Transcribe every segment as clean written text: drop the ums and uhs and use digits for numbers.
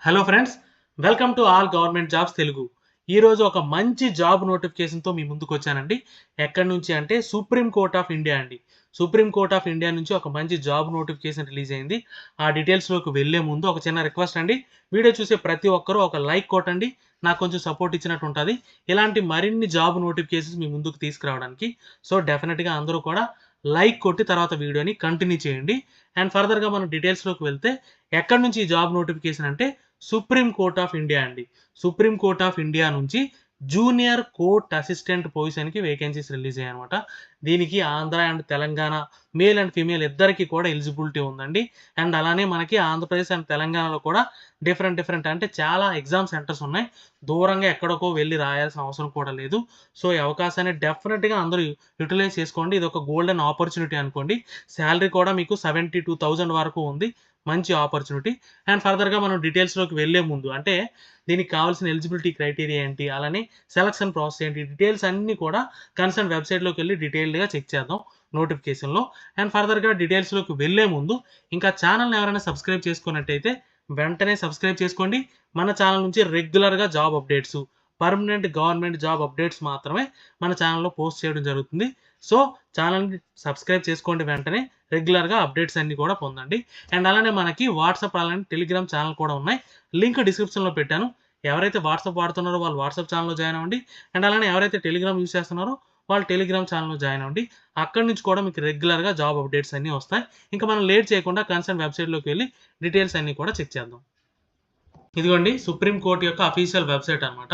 Hello friends, welcome to all government jobs Telugu. ఈరోజు ఒక మంచి జాబ్ నోటిఫికేషన్తో మీ ముందుకు వచ్చానండి. ఎక్కడి నుంచి అంటే సుప్రీం కోర్ట్ ఆఫ్ ఇండియా అండి. సుప్రీం కోర్ట్ ఆఫ్ ఇండియా నుంచి ఒక మంచి జాబ్ నోటిఫికేషన్ రిలీజ్ అయింది. ఆ డీటెయిల్స్లోకి వెళ్ళే ముందు ఒక చిన్న రిక్వెస్ట్ అండి. వీడియో చూసే ప్రతి ఒక్కరూ ఒక లైక్ కొట్టండి. నాకు కొంచెం సపోర్ట్ ఇచ్చినట్టు ఉంటుంది ఇలాంటి మరిన్ని జాబ్ నోటిఫికేషన్స్ మీ ముందుకు తీసుకురావడానికి. సో డెఫినెట్గా అందరూ కూడా లైక్ కొట్టి తర్వాత వీడియోని కంటిన్యూ చేయండి. అండ్ ఫర్దర్గా మనం డీటెయిల్స్లోకి వెళ్తే ఎక్కడి నుంచి ఈ జాబ్ నోటిఫికేషన్ అంటే సుప్రీం కోర్ట్ ఆఫ్ ఇండియా అండి. సుప్రీం కోర్ట్ ఆఫ్ ఇండియా నుంచి జూనియర్ కోర్ట్ అసిస్టెంట్ పొజిషన్కి వేకెన్సీస్ రిలీజ్ అయ్యాయి అనమాట. దీనికి Andhra and Telangana male and female ఇద్దరికి కూడా ఎలిజిబిలిటీ ఉందండి. అండ్ అలానే మనకి ఆంధ్రప్రదేశ్ అండ్ తెలంగాణలో కూడా డిఫరెంట్ అంటే చాలా ఎగ్జామ్ సెంటర్స్ ఉన్నాయి. దూరంగా ఎక్కడికో వెళ్ళి రాయాల్సిన అవసరం కూడా లేదు. సో ఈ అవకాశాన్ని డెఫినెట్గా అందరూ యూటిలైజ్ చేసుకోండి. ఇది ఒక గోల్డెన్ ఆపర్చునిటీ అనుకోండి. శాలరీ కూడా మీకు 72,000 వరకు ఉంది. మంచి ఆపర్చునిటీ. అండ్ ఫర్దర్గా మనం డీటెయిల్స్లోకి వెళ్ళే ముందు అంటే దీనికి కావాల్సిన ఎలిజిబిలిటీ క్రైటీరియా ఏంటి, అలానే సెలక్షన్ ప్రాసెస్ ఏంటి, డీటెయిల్స్ అన్నీ కూడా కన్సర్న్ వెబ్సైట్లోకి వెళ్ళి డీటెయిల్డ్గా చెక్ చేద్దాం నోటిఫికేషన్లో. అండ్ ఫర్దర్గా డీటెయిల్స్లోకి వెళ్ళే ముందు ఇంకా ఛానల్ని ఎవరైనా సబ్స్క్రైబ్ చేసుకున్నట్టయితే వెంటనే సబ్స్క్రైబ్ చేసుకోండి. మన ఛానల్ నుంచి రెగ్యులర్గా job updates, permanent government job updates మాత్రమే మన ఛానల్లో పోస్ట్ చేయడం జరుగుతుంది. సో ఛానల్ని సబ్స్క్రైబ్ చేసుకోండి, వెంటనే రెగ్యులర్గా అప్డేట్స్ అన్నీ కూడా పొందండి. అండ్ అలానే మనకి వాట్సాప్ అలానే టెలిగ్రామ్ ఛానల్ కూడా ఉన్నాయి. లింక్ డిస్క్రిప్షన్లో పెట్టాను. ఎవరైతే వాట్సాప్ వాడుతున్నారో వాళ్ళు వాట్సాప్ ఛానల్లో జాయిన్ అవ్వండి. అండ్ అలానే ఎవరైతే టెలిగ్రామ్ యూస్ చేస్తున్నారో వాళ్ళు టెలిగ్రామ్ ఛానల్లో జాయిన్ అవ్వండి. అక్కడి నుంచి కూడా మీకు రెగ్యులర్గా జాబ్ అప్డేట్స్ అన్నీ వస్తాయి. ఇంకా మనం లేట్ చేయకుండా కన్సర్న్ వెబ్సైట్లోకి వెళ్ళి డీటెయిల్స్ అన్నీ కూడా చెక్ చేద్దాం. ఇదిగోండి సుప్రీం కోర్ట్ యొక్క అఫీషియల్ వెబ్సైట్ అనమాట.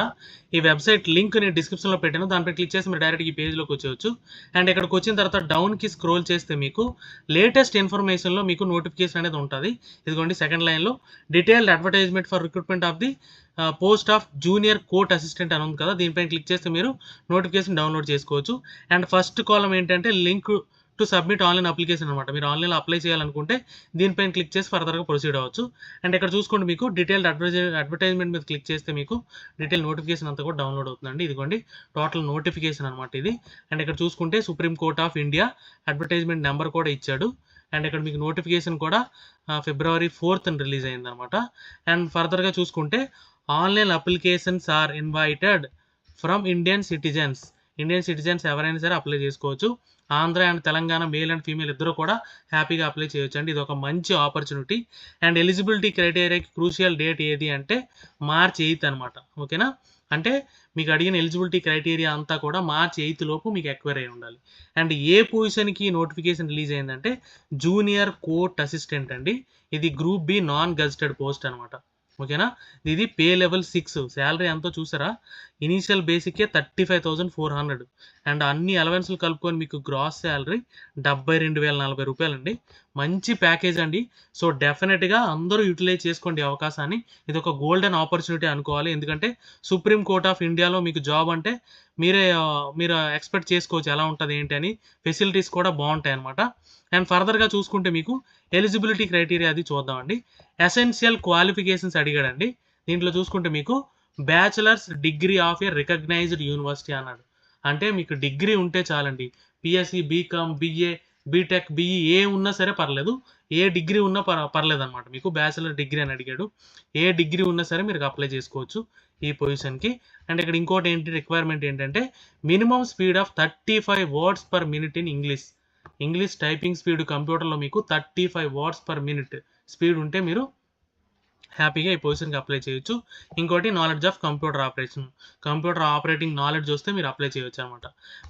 ఈ వెబ్సైట్ లింక్ నేను డిస్క్రిప్షన్లో పెట్టాను. దానిపై క్లిక్ చేసి మీరు డైరెక్ట్ ఈ పేజ్లోకి వచ్చేవచ్చు. అండ్ ఇక్కడికి వచ్చిన తర్వాత డౌన్కి స్క్రోల్ చేస్తే మీకు లేటెస్ట్ ఇన్ఫర్మేషన్లో మీకు నోటిఫికేషన్ అనేది ఉంటుంది. ఇదిగోండి సెకండ్ లైన్లో detailed advertisement for recruitment of the post of junior court assistant అని ఉంది కదా, దీనిపైన క్లిక్ చేస్తే మీరు నోటిఫికేషన్ డౌన్లోడ్ చేసుకోవచ్చు. అండ్ ఫస్ట్ కాలం ఏంటంటే link to submit online application అనమాట. మీరు ఆన్లైన్లో అప్లై చేయాలనుకుంటే దీనిపైన క్లిక్ చేసి ఫర్దర్గా ప్రొసీడ్ అవ్వచ్చు. అండ్ ఇక్కడ చూసుకోండి మీకు డీటెయిల్డ్ అడ్వర్టైజ్మెంట్ మీద క్లిక్ చేస్తే మీకు డీటెయిల్ నోటిఫికేషన్ అంతా కూడా డౌన్లోడ్ అవుతుందండి. ఇదిగోండి టోటల్ నోటిఫికేషన్ అనమాట ఇది. అండ్ ఇక్కడ చూసుకుంటే supreme court of India advertisement number కూడా ఇచ్చాడు. అండ్ ఇక్కడ మీకు నోటిఫికేషన్ కూడా February 4th రిలీజ్ అయింది అనమాట. అండ్ ఫర్దర్గా చూసుకుంటే online applications are invited from Indian citizens ఎవరైనా సరే అప్లై చేసుకోవచ్చు. Andhra and Telangana male and female ఇద్దరు కూడా హ్యాపీగా అప్లై చేయొచ్చు అండి. ఇది ఒక మంచి ఆపర్చునిటీ. అండ్ ఎలిజిబిలిటీ క్రైటీరియాకి క్రూషియల్ డేట్ ఏది అంటే March 8th అనమాట. ఓకేనా, అంటే మీకు అడిగిన ఎలిజిబిలిటీ క్రైటీరియా అంతా కూడా March 8th లోపు మీకు ఎక్వైర్ అయి ఉండాలి. అండ్ ఏ పొజిషన్కి నోటిఫికేషన్ రిలీజ్ అయిందంటే జూనియర్ కోర్ట్ అసిస్టెంట్ అండి. ఇది group B non gazetted post అనమాట. ఓకేనా, ఇది పే లెవెల్ 6. శాలరీ ఎంతో చూసారా, ఇనీషియల్ బేసికే 35,400. అండ్ అన్ని అలవెన్స్లు కలుపుకొని మీకు గ్రాస్ శాలరీ 72,040 రూపాయలు అండి. మంచి ప్యాకేజ్ అండి. సో డెఫినెట్గా అందరూ యూటిలైజ్ చేసుకోండి ఈ అవకాశాన్ని. ఇది ఒక గోల్డెన్ ఆపర్చునిటీ అనుకోవాలి. ఎందుకంటే సుప్రీం కోర్ట్ ఆఫ్ ఇండియాలో మీకు జాబ్ అంటే మీరు ఎక్స్పెక్ట్ చేసుకోవచ్చు ఎలా ఉంటుంది ఏంటి అని. ఫెసిలిటీస్ కూడా బాగుంటాయి అనమాట. అండ్ ఫర్దర్గా చూసుకుంటే మీకు ఎలిజిబిలిటీ క్రైటీరియా అది చూద్దామండి. ఎసెన్షియల్ క్వాలిఫికేషన్స్ అడిగాడండి. దీంట్లో చూసుకుంటే మీకు bachelor's degree of a recognised university అన్నాడు. అంటే మీకు డిగ్రీ ఉంటే చాలండి. BSc, BCom, BA, BTech, BE ఏ ఉన్నా సరే పర్లేదు. ఏ డిగ్రీ ఉన్నా పర్లేదు అనమాట. మీకు బ్యాచిలర్ డిగ్రీ అని అడిగాడు. ఏ డిగ్రీ ఉన్నా సరే మీరు అప్లై చేసుకోవచ్చు ఈ పొజిషన్కి. అండ్ ఇక్కడ ఇంకోటి రిక్వైర్మెంట్ ఏంటంటే minimum speed of 35 words per minute in English typing speed కంప్యూటర్లో మీకు 35 words per minute స్పీడ్ ఉంటే మీరు హ్యాపీగా ఈ పొజిషన్కి అప్లై చేయొచ్చు. ఇంకోటి knowledge of computer operating knowledge వస్తే మీరు అప్లై చేయొచ్చు అనమాట.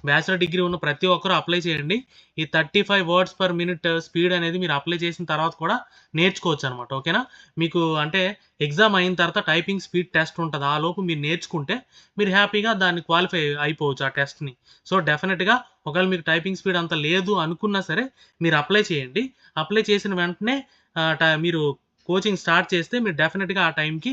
బ్యాచిలర్ డిగ్రీ ఉన్న ప్రతి ఒక్కరు అప్లై చేయండి. ఈ 35 words per minute స్పీడ్ అనేది మీరు అప్లై చేసిన తర్వాత కూడా నేర్చుకోవచ్చు అనమాట. ఓకేనా, మీకు అంటే ఎగ్జామ్ అయిన తర్వాత టైపింగ్ స్పీడ్ టెస్ట్ ఉంటుంది. ఆ లోపు మీరు నేర్చుకుంటే మీరు హ్యాపీగా దాన్ని క్వాలిఫై అయిపోవచ్చు ఆ టెస్ట్ని. సో డెఫినెట్గా ఒకవేళ మీకు టైపింగ్ స్పీడ్ అంత లేదు అనుకున్నా సరే మీరు అప్లై చేయండి. అప్లై చేసిన వెంటనే మీరు కోచింగ్ స్టార్ట్ చేస్తే మీరు డెఫినెట్గా ఆ టైంకి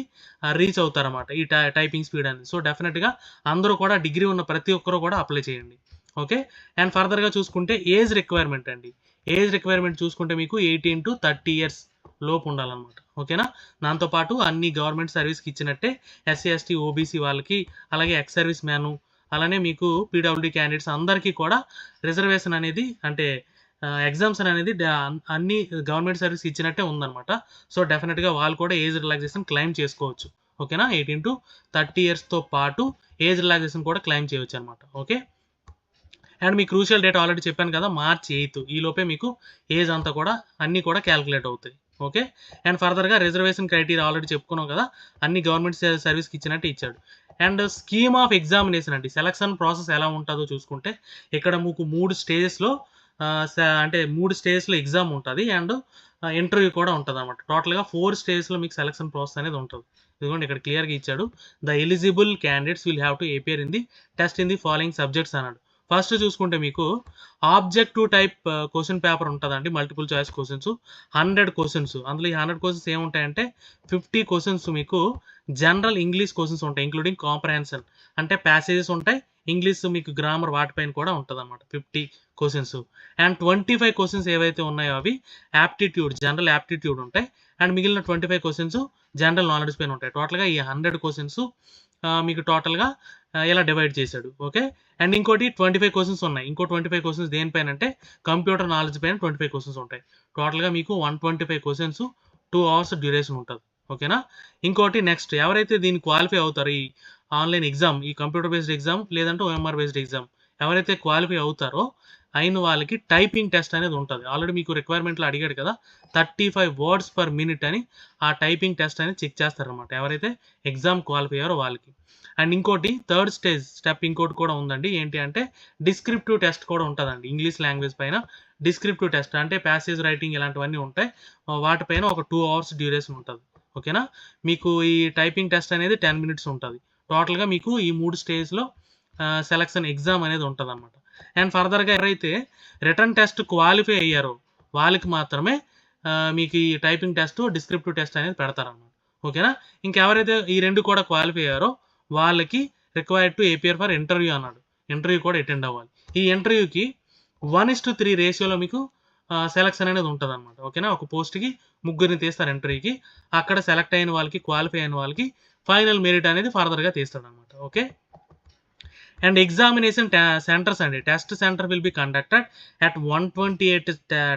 రీచ్ అవుతారన్నమాట ఈ టైపింగ్ స్పీడ్ అనేది. సో డెఫినెట్గా అందరూ కూడా డిగ్రీ ఉన్న ప్రతి ఒక్కరూ కూడా అప్లై చేయండి. ఓకే, అండ్ ఫర్దర్గా చూసుకుంటే ఏజ్ రిక్వైర్మెంట్ అండి. ఏజ్ రిక్వైర్మెంట్ చూసుకుంటే మీకు 18 to 30 years లోపు ఉండాలన్నమాట. ఓకేనా, దాంతోపాటు అన్ని గవర్నమెంట్ సర్వీస్కి ఇచ్చినట్టే ఎస్సీ, ఎస్టీ, ఓబీసీ వాళ్ళకి, అలాగే ఎక్స్ సర్వీస్ మ్యాను, అలానే మీకు పీడబ్ల్యూడీ క్యాండిడేట్స్ అందరికీ కూడా రిజర్వేషన్ అనేది అంటే ఎగ్జామ్స్ అనేది అన్ని గవర్నమెంట్ సర్వీస్ ఇచ్చినట్టే ఉందన్నమాట. సో డెఫినెట్గా వాళ్ళు కూడా ఏజ్ రిలాక్సేషన్ క్లెయిమ్ చేసుకోవచ్చు. ఓకేనా, 18 to 30 ఇయర్స్తో పాటు ఏజ్ రిలాక్సేషన్ కూడా క్లెయిమ్ చేయవచ్చు అనమాట. Okay, and me crucial date already చెప్పాను కదా, March 8. ఈ లోపే మీకు ఏజ్ అంతా కూడా అన్నీ కూడా క్యాలిక్యులేట్ అవుతాయి. ఓకే, అండ్ ఫర్దర్గా రిజర్వేషన్ క్రైటీరియా ఆల్రెడీ చెప్పుకున్నాం కదా, అన్ని గవర్నమెంట్ సర్వీస్కి ఇచ్చినట్టు ఇచ్చాడు. అండ్ స్కీమ్ ఆఫ్ ఎగ్జామినేషన్ అండి, సెలక్షన్ ప్రాసెస్ ఎలా ఉంటుందో చూసుకుంటే ఇక్కడ మీకు 3 స్టేజెస్లో అంటే 3 స్టేజెస్లో ఎగ్జామ్ ఉంటుంది అండ్ ఇంటర్వ్యూ కూడా ఉంటుంది అనమాట. టోటల్గా 4 స్టేజెస్లో మీకు సెలక్షన్ ప్రాసెస్ అనేది ఉంటుంది. ఇదిగోండి ఇక్కడ క్లియర్గా ఇచ్చాడు. The eligible candidates will have to appear in the test in the following subjects అన్నాడు. ఫస్ట్ చూసుకుంటే మీకు ఆబ్జెక్టివ్ టైప్ క్వశ్చన్ పేపర్ ఉంటుందండి, మల్టిపుల్ చాయిస్ క్వశ్చన్స్ 100 క్వశ్చన్స్. అందులో ఈ 100 క్వశ్చన్స్ ఏముంటాయంటే 50 క్వశ్చన్స్ మీకు జనరల్ ఇంగ్లీష్ క్వశ్చన్స్ ఉంటాయి, ఇంక్లూడింగ్ కాంప్రహెన్షన్ అంటే ప్యాసేజెస్ ఉంటాయి, ఇంగ్లీష్ మీకు గ్రామర్ వాటిపైన కూడా ఉంటుంది అనమాట 50 క్వశ్చన్స్. అండ్ 25 క్వశ్చన్స్ ఏవైతే ఉన్నాయో అవి యాప్టిట్యూడ్, జనరల్ యాప్టిట్యూడ్ ఉంటాయి. అండ్ మిగిలిన 25 క్వశ్చన్స్ జనరల్ నాలెడ్జ్ పైన ఉంటాయి. టోటల్గా ఈ 100 క్వశ్చన్స్ మీకు టోటల్గా ఇలా డివైడ్ చేశాడు. ఓకే, అండ్ ఇంకోటి 25 క్వశ్చన్స్ ఉన్నాయి. ఇంకో 25 క్వశ్చన్స్ దేనిపైన అంటే కంప్యూటర్ నాలెడ్జ్ పైన 25 క్వశ్చన్స్ ఉంటాయి. టోటల్గా మీకు 125 క్వశ్చన్స్ 2 hours డ్యూరేషన్ ఉంటుంది. ఓకేనా, ఇంకోటి నెక్స్ట్ ఎవరైతే దీన్ని క్వాలిఫై అవుతారో ఈ ఆన్లైన్ ఎగ్జామ్, ఈ కంప్యూటర్ బేస్డ్ ఎగ్జామ్ లేదంటే OMR బేస్డ్ ఎగ్జామ్ ఎవరైతే క్వాలిఫై అవుతారో అయిన వాళ్ళకి టైపింగ్ టెస్ట్ అనేది ఉంటుంది. ఆల్రెడీ మీకు రిక్వైర్మెంట్లో అడిగాడు కదా, 35 words per minute అని ఆ టైపింగ్ టెస్ట్ అనేది చెక్ చేస్తారనమాట ఎవరైతే ఎగ్జామ్ క్వాలిఫై అయ్యారో వాళ్ళకి. అండ్ ఇంకోటి థర్డ్ స్టెప్ ఇంకోటి కూడా ఉందండి, ఏంటి అంటే డిస్క్రిప్టివ్ టెస్ట్ కూడా ఉంటుందండి. ఇంగ్లీష్ లాంగ్వేజ్ పైన డిస్క్రిప్టివ్ టెస్ట్ అంటే ప్యాసేజ్ రైటింగ్ ఇలాంటివన్నీ ఉంటాయి, వాటిపైన ఒక 2 hours డ్యూరేషన్ ఉంటుంది. ఓకేనా, మీకు ఈ టైపింగ్ టెస్ట్ అనేది 10 minutes ఉంటుంది. టోటల్గా మీకు ఈ 3 స్టేజ్లో సెలక్షన్ ఎగ్జామ్ అనేది ఉంటుంది అనమాట. అండ్ ఫర్దర్గా ఎవరైతే రిటర్న్ టెస్ట్ క్వాలిఫై అయ్యారో వాళ్ళకి మాత్రమే మీకు ఈ టైపింగ్ టెస్ట్ డిస్క్రిప్టివ్ టెస్ట్ అనేది పెడతారన్నమాట. ఓకేనా, ఇంకెవరైతే ఈ 2 కూడా క్వాలిఫై అయ్యారో వాళ్ళకి రిక్వైర్డ్ టు ఏపియర్ ఫర్ ఇంటర్వ్యూ అన్నాడు. ఇంటర్వ్యూ కూడా అటెండ్ అవ్వాలి. ఈ ఇంటర్వ్యూకి 1:3 రేషియోలో మీకు సెలక్షన్ అనేది ఉంటుంది అనమాట. ఓకేనా, ఒక పోస్ట్కి 3 తీస్తారు ఇంటర్వ్యూకి. అక్కడ సెలెక్ట్ అయిన వాళ్ళకి, క్వాలిఫై అయిన వాళ్ళకి ఫైనల్ మెరిట్ అనేది ఫర్దర్గా తీస్తాడు అనమాట. ఓకే, అండ్ ఎగ్జామినేషన్ సెంటర్స్ అండి, test centre will be conducted at 128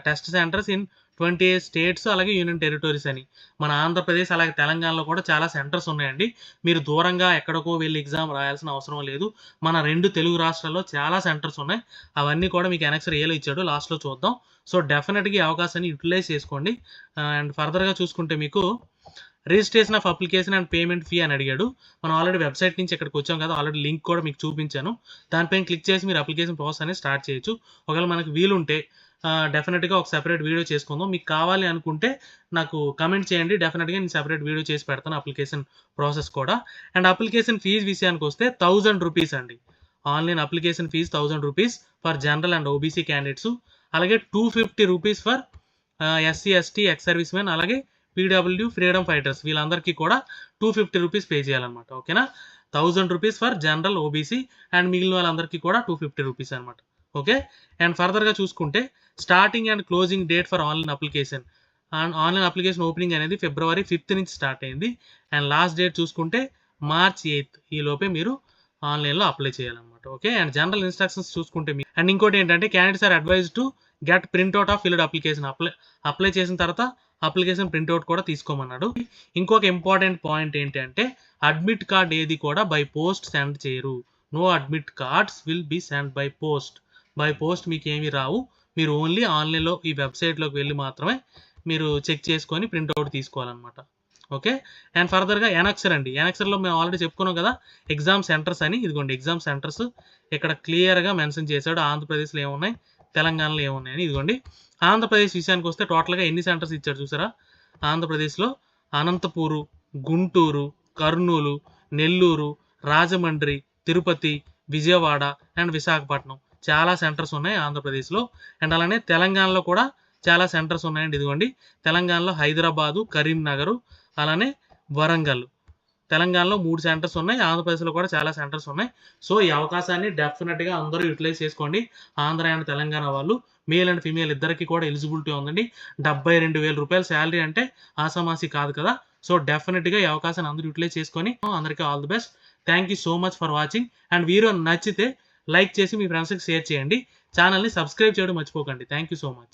test centres in 28 states అలాగే యూనియన్ టెరిటరీస్ అని. మన ఆంధ్రప్రదేశ్ అలాగే తెలంగాణలో కూడా చాలా సెంటర్స్ ఉన్నాయండి. మీరు దూరంగా ఎక్కడికో వెళ్ళి ఎగ్జామ్ రాయాల్సిన అవసరం లేదు. మన 2 తెలుగు రాష్ట్రాల్లో చాలా సెంటర్స్ ఉన్నాయి. అవన్నీ కూడా మీకు అనెక్సర్ ఏలో ఇచ్చాడు, లాస్ట్లో చూద్దాం. సో డెఫినెట్గా ఈ అవకాశాన్ని యూటిలైజ్ చేసుకోండి. అండ్ ఫర్దర్గా చూసుకుంటే మీకు registration of application and payment fee అని అడిగాడు. మనం ఆల్రెడీ వెబ్సైట్ నుంచి ఇక్కడికి వచ్చాం కదా, ఆల్రెడీ లింక్ కూడా మీకు చూపించాను. దానిపైన క్లిక్ చేసి మీరు అప్లికేషన్ ప్రాసెస్ అనేది స్టార్ట్ చేయొచ్చు. ఒకవేళ మనకు వీలుంటే డెఫినెట్గా ఒక సెపరేట్ వీడియో చేసుకుందాం. మీకు కావాలి అనుకుంటే నాకు కమెంట్ చేయండి, డెఫినెట్గా నేను సెపరేట్ వీడియో చేసి పెడతాను అప్లికేషన్ ప్రాసెస్ కూడా. అండ్ అప్లికేషన్ ఫీజు విషయానికి వస్తే 1000 రూపీస్ అండి. Online application fee 1000 rupees for general and OBC candidates, అలాగే 250 rupees for SC ST ex servicemen అలాగే PW ఫ్రీడమ్ ఫైటర్స్, వీళ్ళందరికీ కూడా 250 రూపీస్ పే చేయాలన్నమాట. ఓకేనా, 1000 rupees for general OBC and మిగిలిన వాళ్ళందరికీ కూడా 250 రూపీస్ అనమాట. ఓకే, అండ్ ఫర్దర్గా చూసుకుంటే starting and closing date for online application, and online application opening అనేది February 5 నుంచి స్టార్ట్ అయింది. అండ్ లాస్ట్ డేట్ చూసుకుంటే March 8. ఈ లోపే మీరు ఆన్లైన్లో అప్లై చేయాలన్నమాట. ఓకే, అండ్ జనరల్ ఇన్స్ట్రక్షన్స్ చూసుకుంటే మీకు అండ్ ఇంకోటి ఏంటంటే candidates are advise to get printout of filled application. Apply చేసిన తర్వాత అప్లికేషన్ ప్రింట్అవుట్ కూడా తీసుకోమన్నాడు. ఇంకొక ఇంపార్టెంట్ పాయింట్ ఏంటంటే అడ్మిట్ కార్డ్ ఏది కూడా బై పోస్ట్ సెండ్ చేయరు. No admit cards will be send by post. By post మీకు ఏమీ రావు. మీరు ఓన్లీ ఆన్లైన్లో ఈ వెబ్సైట్లోకి వెళ్ళి మాత్రమే మీరు చెక్ చేసుకొని ప్రింట్అవుట్ తీసుకోవాలన్నమాట. ఓకే, అండ్ ఫర్దర్గా ఎనక్సర్ అండి. ఎనక్సర్లో మేము ఆల్రెడీ చెప్పుకున్నాం కదా ఎగ్జామ్ సెంటర్స్ అని. ఇదిగోండి ఎగ్జామ్ సెంటర్స్ ఇక్కడ క్లియర్గా మెన్షన్ చేశాడు. ఆంధ్రప్రదేశ్లో ఏమున్నాయి, తెలంగాణలో ఏమున్నాయని. ఇదిగోండి ఆంధ్రప్రదేశ్ విషయానికి వస్తే టోటల్గా ఎన్ని సెంటర్స్ ఇచ్చారు చూసారా. ఆంధ్రప్రదేశ్లో అనంతపూరు, గుంటూరు, కర్నూలు, నెల్లూరు, రాజమండ్రి, తిరుపతి, విజయవాడ అండ్ విశాఖపట్నం చాలా సెంటర్స్ ఉన్నాయి ఆంధ్రప్రదేశ్లో. అండ్ అలానే తెలంగాణలో కూడా చాలా సెంటర్స్ ఉన్నాయండి. ఇదిగోండి తెలంగాణలో హైదరాబాదు, కరీంనగర్ అలానే వరంగల్. తెలంగాణలో 3 సెంటర్స్ ఉన్నాయి, ఆంధ్రప్రదేశ్లో కూడా చాలా సెంటర్స్ ఉన్నాయి. సో ఈ అవకాశాన్ని డెఫినెట్గా అందరూ యూటిలైజ్ చేసుకోండి. ఆంధ్ర అండ్ తెలంగాణ వాళ్ళు మేల్ అండ్ ఫీమేల్ ఇద్దరికి కూడా ఎలిజిబిలిటీ ఉందండి. 72,000 రూపాయల శాలరీ అంటే ఆసామాసి కాదు కదా. సో డెఫినెట్గా ఈ అవకాశాన్ని అందరూ యూటిలైజ్ చేసుకొని అందరికీ all the best. Thank you so much for watching. And video నచ్చితే లైక్ చేసి మీ ఫ్రెండ్స్కి షేర్ చేయండి. ఛానల్ని సబ్స్క్రైబ్ చేయడం మర్చిపోకండి. Thank you so much.